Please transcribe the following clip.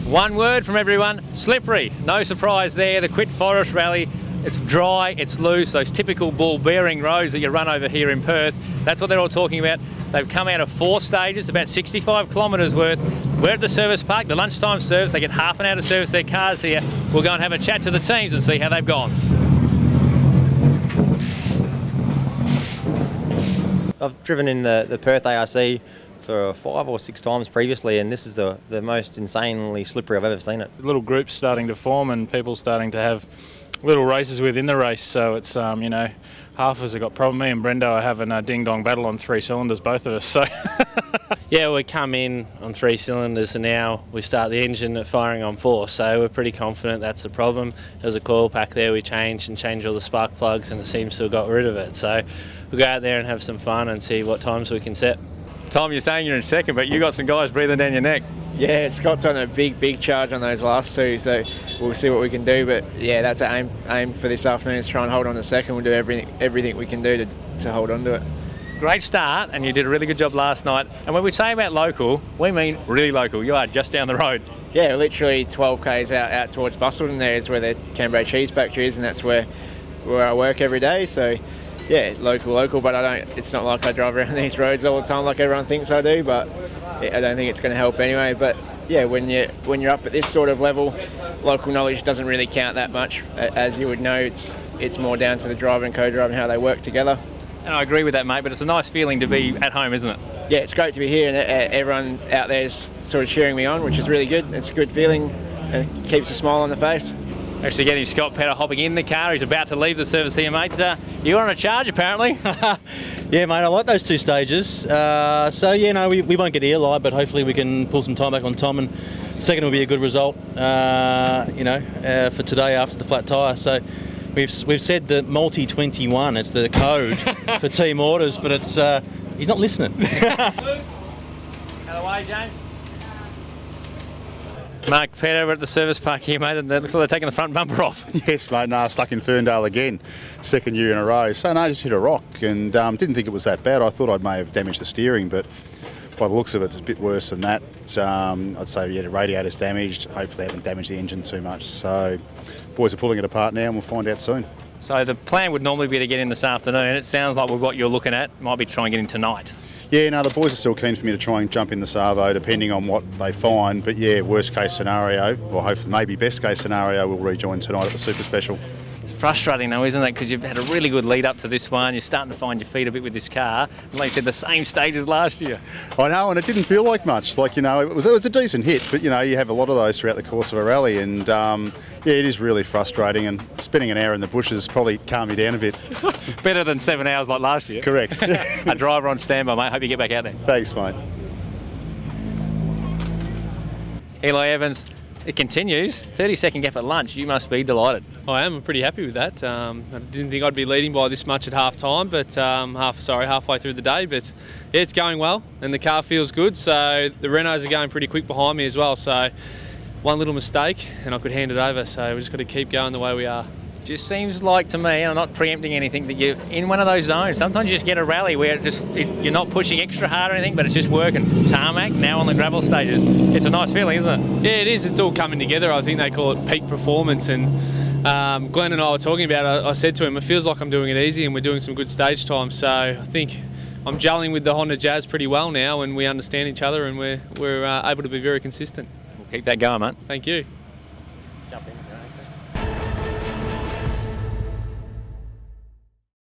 One word from everyone, slippery. No surprise there, the Quit Forest Rally. It's dry, it's loose, those typical ball-bearing roads that you run over here in Perth. That's what they're all talking about. They've come out of 4 stages, about 65 kilometres worth. We're at the service park, the lunchtime service. They get half an hour to service their cars here. We'll go and have a chat to the teams and see how they've gone. I've driven in the Perth ARC for 5 or 6 times previously, and this is the most insanely slippery I've ever seen it. Little groups starting to form and people starting to have little races within the race, so it's you know, half of us have got problem. Me and Brendo are having a ding-dong battle on 3 cylinders, both of us. So yeah, we come in on 3 cylinders and now we start the engine firing on 4, so we're pretty confident that's the problem. There was a coil pack there we changed all the spark plugs and it seems to have got rid of it. So we'll go out there and have some fun and see what times we can set. Tom, you're saying you're in second, but you got some guys breathing down your neck. Yeah, Scott's on a big charge on those last 2, so we'll see what we can do. But yeah, that's our aim for this afternoon, is try and hold on to second. We'll do everything we can do to hold on to it. Great start, and you did a really good job last night. And when we say about local, we mean really local. You are just down the road. Yeah, literally 12 k's out towards Bustleton. There is where the Canberra cheese factory is, and that's where I work every day. So yeah, local, but it's not like I drive around these roads all the time like everyone thinks I do, but I don't think it's going to help anyway. But yeah, when you're up at this sort of level, local knowledge doesn't really count that much. As you would know, it's more down to the driver and co-driver and how they work together. And I agree with that, mate, but it's a nice feeling to be at home, isn't it? Yeah, it's great to be here, and everyone out there is sort of cheering me on, which is really good. It's a good feeling, and it keeps a smile on the face. Actually getting Scott Petter hopping in the car. He's about to leave the service here, mate. You're on a charge, apparently. Yeah, mate, I like those 2 stages. So, yeah, no, we won't get here live, but hopefully we can pull some time back on Tom, and second will be a good result, for today after the flat tyre. So we've said the multi-21, it's the code for team orders, but it's he's not listening. Out of the way, James. Mark Petter, we're at the service park here, mate, and it looks like they're taking the front bumper off. Yes, mate, no, stuck in Ferndale again, 2nd year in a row. So, no, I just hit a rock and didn't think it was that bad. I thought I may have damaged the steering, but by the looks of it, it's a bit worse than that. I'd say, yeah, the radiator's damaged. Hopefully they haven't damaged the engine too much. So, boys are pulling it apart now and we'll find out soon. So the plan would normally be to get in this afternoon. It sounds like with what you're looking at, might be to try and get in tonight. Yeah, no, the boys are still keen for me to try and jump in the Savo, depending on what they find. But yeah, worst case scenario, or hopefully maybe best case scenario, we'll rejoin tonight at the Super Special. It's frustrating though, isn't it? Because you've had a really good lead up to this one. You're starting to find your feet a bit with this car. And like you said, the same stage as last year. I know, and it didn't feel like much. Like, you know, it was a decent hit, but you know, you have a lot of those throughout the course of a rally, and yeah, it is really frustrating. And spending an hour in the bushes probably calmed me down a bit. Better than 7 hours like last year. Correct. A driver on standby, mate. Hope you get back out there. Thanks, mate. Eli Evans. It continues. 30-second gap at lunch. You must be delighted. I am. I'm pretty happy with that. I didn't think I'd be leading by this much at half time, but halfway through the day. But yeah, it's going well, and the car feels good. So the Renaults are going pretty quick behind me as well. So one little mistake, and I could hand it over. So we just got to keep going the way we are. Just seems like to me, and I'm not preempting anything, that you're in one of those zones. Sometimes you just get a rally where you're not pushing extra hard or anything, but it's just working. Tarmac, now on the gravel stages. It's a nice feeling, isn't it? Yeah, it is. It's all coming together. I think they call it peak performance. And Glenn and I were talking about it. I said to him, it feels like I'm doing it easy and we're doing some good stage time. So I think I'm gelling with the Honda Jazz pretty well now, and we understand each other, and we're able to be very consistent. We'll keep that going, mate. Thank you. Jump in.